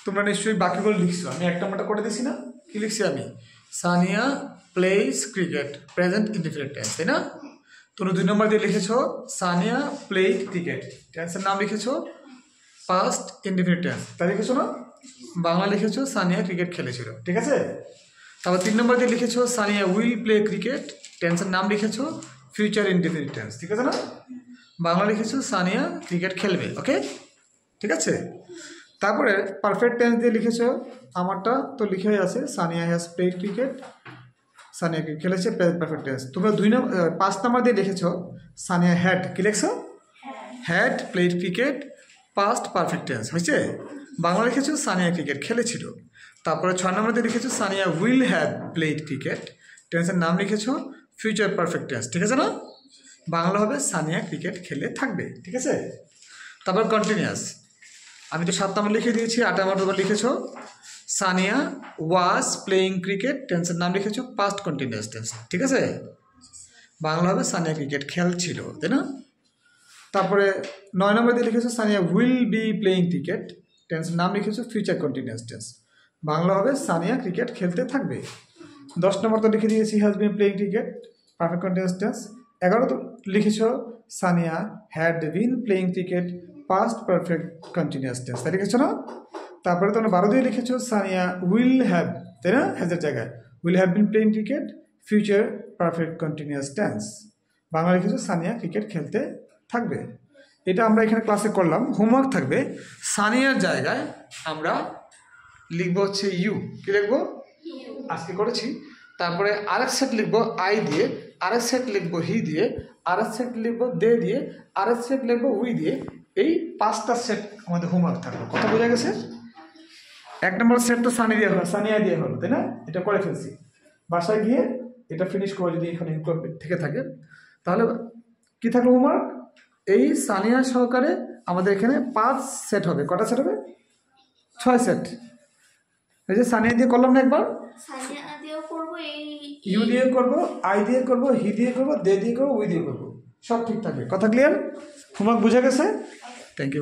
তোমরা নিশ্চয়ই বাকিগুলো লিখছো, আমি এক নম্বরটা করে দিছি না? কি লিখছি আমি? Sania plays cricket, present indefinite tense, তাই না? তোমরা 2 নম্বর দিয়ে লিখেছো সানিয়া প্লেইড ক্রিকেট, টেন্সের নাম লিখেছো পাস্ট ইনডিফিনিট টেন্স, তাই লিখেছো না? বাংলা লিখেছো সানিয়া ক্রিকেট খেলেছিল, ঠিক আছে? তারপর 3 নম্বর দিয়ে লিখেছো সানিয়া উইল প্লে ক্রিকেট, টেন্সের নাম লিখেছো ফিউচার ইনডিফিনিট টেন্স, ঠিক আছে না? বাংলা লিখেছো সানিয়া ক্রিকেট খেলবে, ওকে, ঠিক আছে? তারপরে পারফেক্ট টেন্স দিয়ে লিখেছো, আমারটা তো লিখেই আছে Sania has played cricket, Sania cricket খেলেছে, পারফেক্ট টেন্স। তোমরা 5 নম্বর দিয়ে লিখেছো সানিয়া হ্যাড, কি লিখছো? Had played cricket, past perfect tense, হয়েছে? বাংলা লিখেছো সানিয়া ক্রিকেট খেলেছিল। তারপরে 6 নম্বর দিয়ে লিখেছো Sania will have played cricket, টেন্সের নাম লিখেছো ফিউচার পারফেক্ট টেন্স, ঠিক আছে না? বাংলা হবে সানিয়া ক্রিকেট খেলে থাকবে, ঠিক আছে? তারপর কন্টিনিউয়াস, আমি তো 7 নম্বর লিখে দিয়েছি। 8 নম্বর লিখেছো সানিয়া ওয়াজ প্লেইং ক্রিকেট, টেন্সের নাম লিখেছো পাস্ট কন্টিনিউয়াস টেন্স, ঠিক আছে? বাংলা হবে সানিয়া ক্রিকেট খেলছিল, তাই না? তারপরে 9 নম্বর দিয়ে লিখেছো Sania will be playing cricket, টেন্সের নাম লিখেছো ফিউচার কন্টিনিউয়াস টেন্স, বাংলা হবে সানিয়া ক্রিকেট খেলতে থাকবে। 10 নম্বর তো লিখে দিয়েছি has been playing cricket, perfect continuous tense. 11 তো লিখেছো Sania had been playing cricket, past perfect continuous tense, তাই লিখেছো না? তারপরে তোমরা 12 দিয়ে লিখেছো সানিয়া উইল হ্যাভ, তাই না? হ্যাজের জায়গায় will have been playing cricket, future perfect continuous tense, Bangla লিখেছো সানিয়া ক্রিকেট খেলতে থাকবে। এটা আমরা এখানে ক্লাসে করলাম। হোমওয়ার্ক থাকবে সানিয়ার জায়গায় আমরা লিখবো হচ্ছে ইউ, কি লিখবো? আজকে করেছি। তারপরে আরেক সেট লিখবো আই দিয়ে, আরেক সেট লিখবো হি দিয়ে, আরেক সেট লিখবো দে দিয়ে, আরেক সেট লিখবো উই দিয়ে। এই 5টা সেট আমাদের হোমওয়ার্ক থাকবে। কথা বোঝা গেছে? 1 নম্বর সেট তো সানিয়া দিয়ে হলো, তাই না? এটা করে ফেলছি। বাসায় গিয়ে এটা ফিনিশ করে যদি এখানে ইনকমপ্লিট থেকে থাকে তাহলে কি থাকলো হোমওয়ার্ক? এই সানিয়া সহকারে আমাদের এখানে 5 সেট হবে। কটা সেট হবে? 6 সেট। এই যে সানিয়া দিয়ে করলাম না একবার, ইউ দিয়ে করবো, আই দিয়ে করবো, হি দিয়ে করবো, দে দিয়ে করবো, উই দিয়ে করবো, সব ঠিক থাকবে। কথা ক্লিয়ার? হোমওয়ার্ক বুঝে গেছে? Thank you.